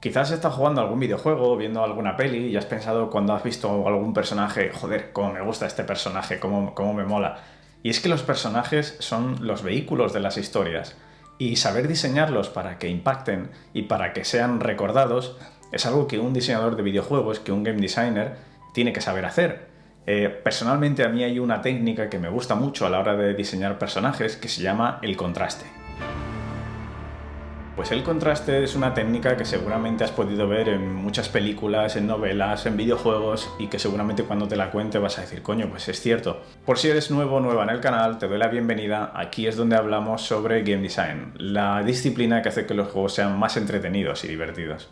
Quizás estás jugando algún videojuego, viendo alguna peli y has pensado cuando has visto algún personaje, joder, cómo me gusta este personaje, cómo me mola. Y es que los personajes son los vehículos de las historias y saber diseñarlos para que impacten y para que sean recordados es algo que un diseñador de videojuegos, que un game designer, tiene que saber hacer. Personalmente a mí hay una técnica que me gusta mucho a la hora de diseñar personajes que se llama el contraste. Pues el contraste es una técnica que seguramente has podido ver en muchas películas, en novelas, en videojuegos y que seguramente cuando te la cuente vas a decir, coño, pues es cierto. Por si eres nuevo o nueva en el canal, te doy la bienvenida. Aquí es donde hablamos sobre Game Design, la disciplina que hace que los juegos sean más entretenidos y divertidos.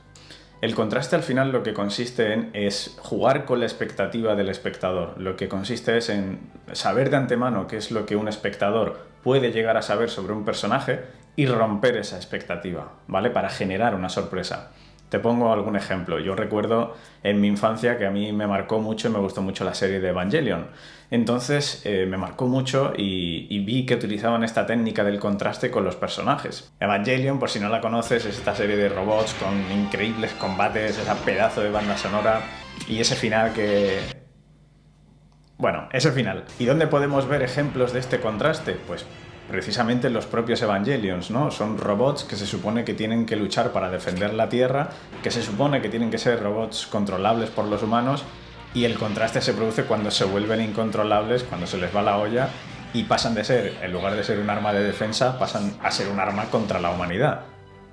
El contraste al final lo que consiste en es jugar con la expectativa del espectador. Lo que consiste es en saber de antemano qué es lo que un espectador puede llegar a saber sobre un personaje y romper esa expectativa, ¿vale? Para generar una sorpresa. Te pongo algún ejemplo. Yo recuerdo en mi infancia que a mí me marcó mucho y me gustó mucho la serie de Evangelion. Entonces me marcó mucho y vi que utilizaban esta técnica del contraste con los personajes. Evangelion, por si no la conoces, es esta serie de robots con increíbles combates, ese pedazo de banda sonora y ese final que... Bueno, ese final. ¿Y dónde podemos ver ejemplos de este contraste? Pues precisamente los propios Evangelions, ¿no? Son robots que se supone que tienen que luchar para defender la Tierra, que se supone que tienen que ser robots controlables por los humanos, y el contraste se produce cuando se vuelven incontrolables, cuando se les va la olla y pasan de ser, en lugar de ser un arma de defensa, pasan a ser un arma contra la humanidad.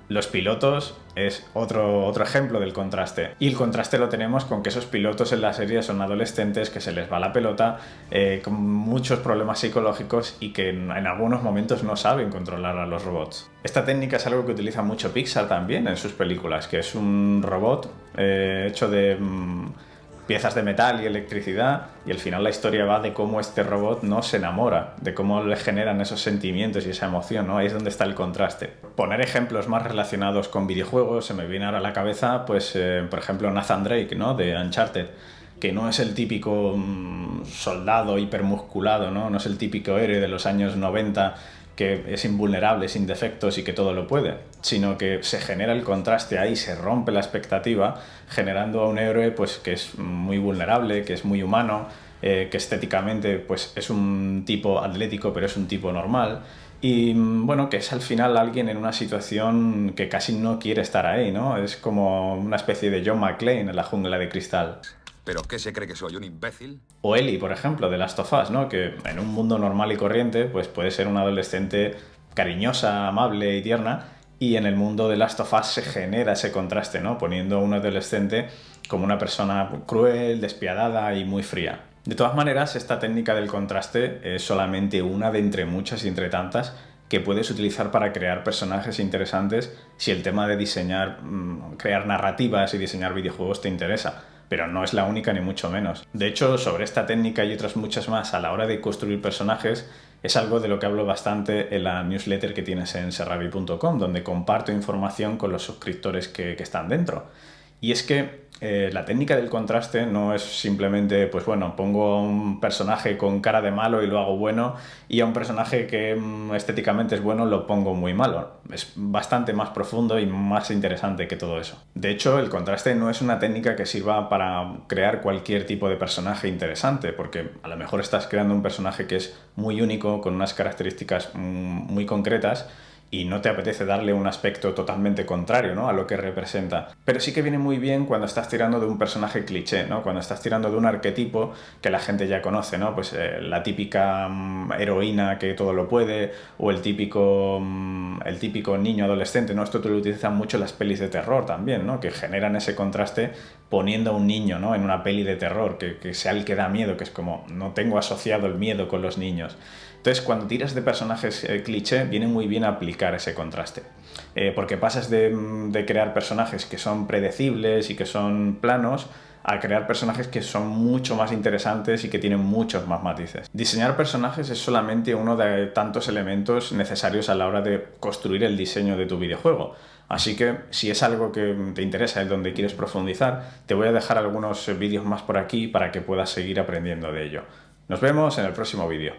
Los pilotos es otro ejemplo del contraste. Y el contraste lo tenemos con que esos pilotos en la serie son adolescentes, que se les va la pelota, con muchos problemas psicológicos y que en algunos momentos no saben controlar a los robots. Esta técnica es algo que utiliza mucho Pixar también en sus películas, que es un robot hecho de... piezas de metal y electricidad, y al final la historia va de cómo este robot no se enamora, de cómo le generan esos sentimientos y esa emoción, ¿no? Ahí es donde está el contraste. Poner ejemplos más relacionados con videojuegos, se me viene ahora a la cabeza, pues por ejemplo Nathan Drake, ¿no? De Uncharted, que no es el típico soldado hipermusculado, ¿no? No es el típico héroe de los años 90 que es invulnerable, sin defectos y que todo lo puede, sino que se genera el contraste ahí, se rompe la expectativa, generando a un héroe pues, que es muy vulnerable, que es muy humano, que estéticamente pues, es un tipo atlético, pero es un tipo normal, y bueno, que es al final alguien en una situación que casi no quiere estar ahí, ¿no? Es como una especie de John McClane en la jungla de cristal. ¿Pero qué se cree que soy, un imbécil? O Ellie, por ejemplo, de Last of Us, ¿no? Que en un mundo normal y corriente pues puede ser una adolescente cariñosa, amable y tierna, y en el mundo de Last of Us se genera ese contraste, ¿no? Poniendo a un adolescente como una persona cruel, despiadada y muy fría. De todas maneras, esta técnica del contraste es solamente una de entre muchas y entre tantas que puedes utilizar para crear personajes interesantes si el tema de diseñar, crear narrativas y diseñar videojuegos te interesa. Pero no es la única ni mucho menos. De hecho, sobre esta técnica y otras muchas más a la hora de construir personajes es algo de lo que hablo bastante en la newsletter que tienes en serravi.com, donde comparto información con los suscriptores que están dentro. Y es que la técnica del contraste no es simplemente, pues bueno, pongo a un personaje con cara de malo y lo hago bueno, y a un personaje que estéticamente es bueno lo pongo muy malo. Es bastante más profundo y más interesante que todo eso. De hecho, el contraste no es una técnica que sirva para crear cualquier tipo de personaje interesante, porque a lo mejor estás creando un personaje que es muy único, con unas características muy concretas, y no te apetece darle un aspecto totalmente contrario, ¿no? A lo que representa. Pero sí que viene muy bien cuando estás tirando de un personaje cliché, ¿no? Cuando estás tirando de un arquetipo que la gente ya conoce, ¿no? Pues la típica heroína que todo lo puede, o el típico niño adolescente, ¿no? Esto te lo utilizan mucho las pelis de terror también, ¿no? Que generan ese contraste poniendo a un niño, ¿no? En una peli de terror, que sea el que da miedo, que es como, no tengo asociado el miedo con los niños. Entonces, cuando tiras de personajes cliché, viene muy bien aplicar ese contraste. Porque pasas de crear personajes que son predecibles y que son planos a crear personajes que son mucho más interesantes y que tienen muchos más matices. Diseñar personajes es solamente uno de tantos elementos necesarios a la hora de construir el diseño de tu videojuego. Así que si es algo que te interesa, es donde quieres profundizar, te voy a dejar algunos vídeos más por aquí para que puedas seguir aprendiendo de ello. Nos vemos en el próximo vídeo.